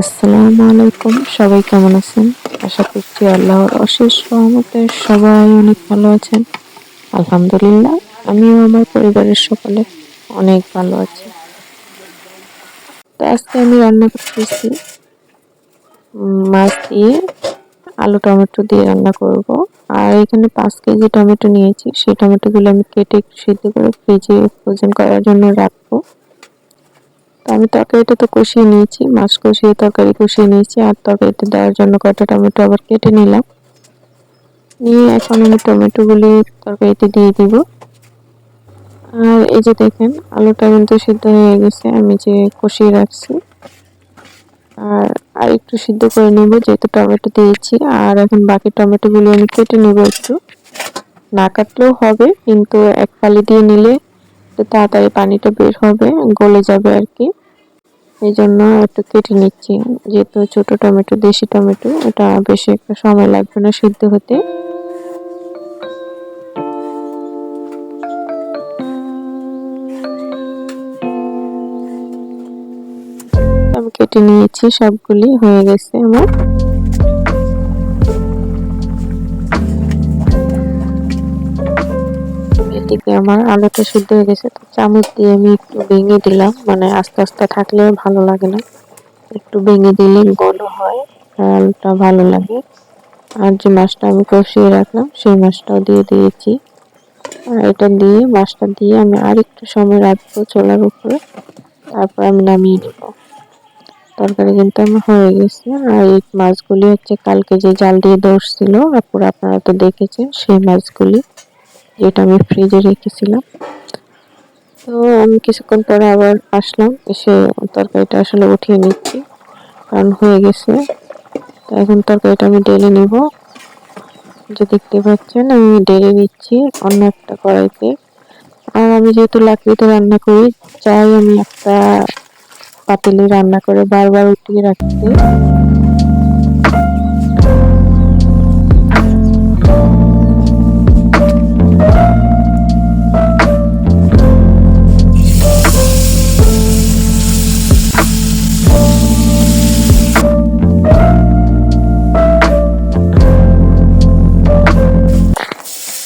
আসসালামু আলাইকুম, সবাই কেমন আছেন? আশা করছি আল্লাহর অশেষ রহমতে সবাই অনেক ভালো আছেন। আলহামদুলিল্লাহ, আমিও আমার পরিবারের সকলে অনেক ভালো আছি। তো আজকে আমি রান্না করতেছি মাছ দিয়ে আলু টমেটো দিয়ে রান্না করব। আর এখানে 5 কেজি টমেটো নিয়েছি, সেই টমেটোগুলো আমি কেটে একটু সিদ্ধ করে ফ্রিজে ফ্রোজেন করার জন্য রাখবো। তো আমি তরকারিটা তো কষিয়ে নিয়েছি, মাছ কষিয়ে তরকারি কষিয়ে নিয়েছি, আর তরকারিতে দেওয়ার জন্য কয়টা টমেটো আবার কেটে নিলাম। নিয়ে এখন আমি টমেটোগুলি তরকারিতে দিয়ে দিব। আর এই যে দেখেন, আলুটা কিন্তু সিদ্ধ হয়ে গেছে, আমি যে কষিয়ে রাখছি। আর একটু সিদ্ধ করে নেব, যেহেতু টমেটো দিয়েছি। আর এখন বাকি টমেটোগুলি আমি কেটে নেব একটু, না কাটলেও হবে, কিন্তু এক ফালি দিয়ে নিলে তাড়াতাড়ি পানিটা বের হবে, গলে যাবে আর কি। এই জন্য একটু কেটে নিচ্ছি, যেহেতু ছোট টমেটো, দেশি টমেটো, এটা বেশি একটা সময় লাগবে না সিদ্ধ হতে। আমি কেটে নিয়েছি, সবগুলি হয়ে গেছে আমার। এদিকে আমার আলুটা সিদ্ধ হয়ে গেছে, তো চামচ দিয়ে আমি একটু ভেঙে দিলাম, মানে আস্তে আস্তে থাকলে ভালো লাগে না, একটু ভেঙে দিলে ঘন হয়, আলুটা ভালো লাগে। আর যে মাছটা আমি কষিয়ে রাখলাম, সেই মাছটাও দিয়ে দিয়েছি। আর এটা দিয়ে, মাছটা দিয়ে আমি আর একটু সময় রাখবো চুলার উপরে, তারপর আমি নামিয়ে নেব। তরকারি কিন্তু আমার হয়ে গেছে। আর এই মাছগুলি হচ্ছে কালকে যে জাল দিয়ে ধরছিল আপুরা, আপনারা তো দেখেছেন, সেই মাছগুলি, যেটা আমি ফ্রিজে রেখেছিলাম। তো আমি কিছুক্ষণ পরে আবার আসলাম, এসে তরকারিটা আসলে উঠিয়ে নিচ্ছি, কারণ হয়ে গেছে। তো এখন তরকারিটা আমি ঢেলে নিব। যে দেখতে পাচ্ছেন, আমি ঢেলে নিচ্ছি অন্য একটা কড়াইতে। আর আমি যেহেতু লাকড়িতে রান্না করি, চাই আমি একটা পাতিলে রান্না করে বারবার উঠিয়ে রাখতে।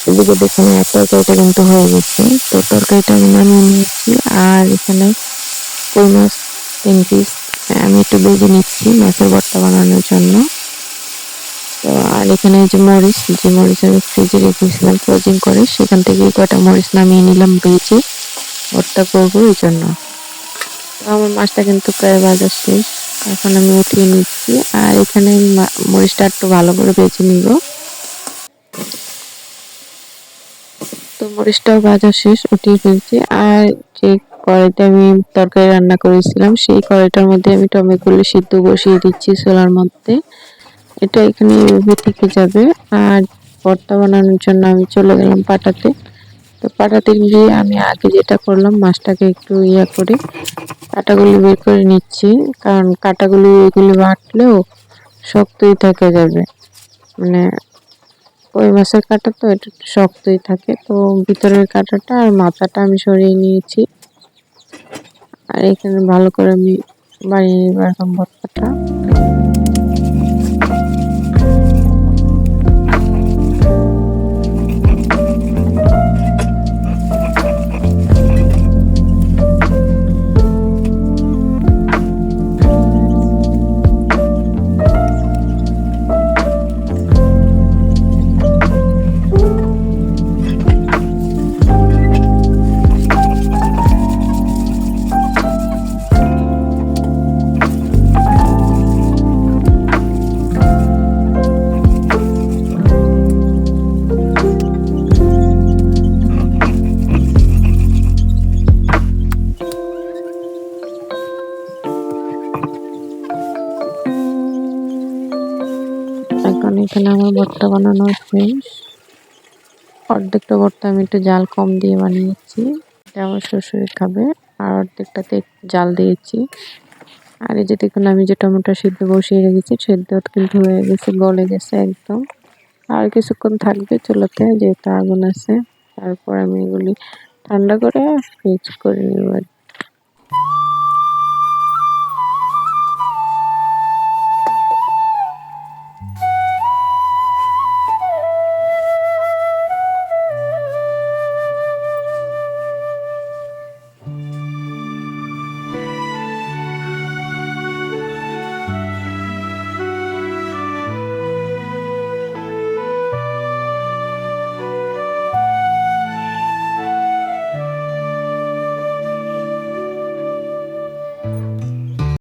এদিকে দেখুন, তরকারিটা কিন্তু হয়ে গেছে। তো তরকারিটা আমি নামিয়ে নিয়েছি। আর এখানে কই মাছ 3 পিস আমি একটু ভেজে নিচ্ছি মাছের ভর্তা বানানোর জন্য। তো আর এখানে যে মরিচ, যে মরিচ আমি ফ্রিজে রেখেছিলাম ফ্রোজিং করে, সেখান থেকে কটা মরিচ নামিয়ে নিলাম ভেজে ভর্তা করবো এই জন্য। তো আমার মাছটা কিন্তু প্রায় ভাজা শেষ, এখন আমি উঠিয়ে নিচ্ছি। আর এখানে মরিচটা একটু ভালো করে ভেজে নিব। তো মরিচটাও ভাজা শেষ, উঠিয়ে ফেলছি। আর যে কড়াইতে আমি তরকারি রান্না করেছিলাম, সেই কড়াইটার মধ্যে আমি টমেটোগুলো সিদ্ধ বসিয়ে দিচ্ছি চুলার মধ্যে। এটা এখানে এভাবে থেকে যাবে। আর ভর্তা বানানোর জন্য আমি চলে গেলাম পাটাতে। তো পাটাতে গিয়ে আমি আগে যেটা করলাম, মাছটাকে একটু করে কাঁটাগুলি বের করে নিচ্ছি, কারণ কাঁটাগুলি এগুলি বাটলেও শক্তই থেকে যাবে। মানে কই মাছের কাঁটা তো এটা একটু শক্তই থাকে, তো ভিতরের কাঁটাটা আর মাথাটা আমি সরিয়ে নিয়েছি। আর এখানে ভালো করে আমি বানিয়ে নিব এখন ভর্তাটা। এখন এখানে আমার ভর্তা বানানো শেষ। অর্ধেকটা ভর্তা আমি একটু জাল কম দিয়ে বানিয়েছি, এটা আমার শ্বশুর খাবে। আর অর্ধেকটাতে জাল দিয়েছি। আর এই যে দেখুন, আমি যে টমেটো সিদ্ধ বসিয়ে রেখেছি, সেদ্ধ কিন্তু হয়ে গেছে, গলে গেছে একদম। আর কিছুক্ষণ থাকবে চুলাতে, যেহেতু আগুন আছে। তারপর আমি এগুলি ঠান্ডা করে ফ্রিজ করে নেব আর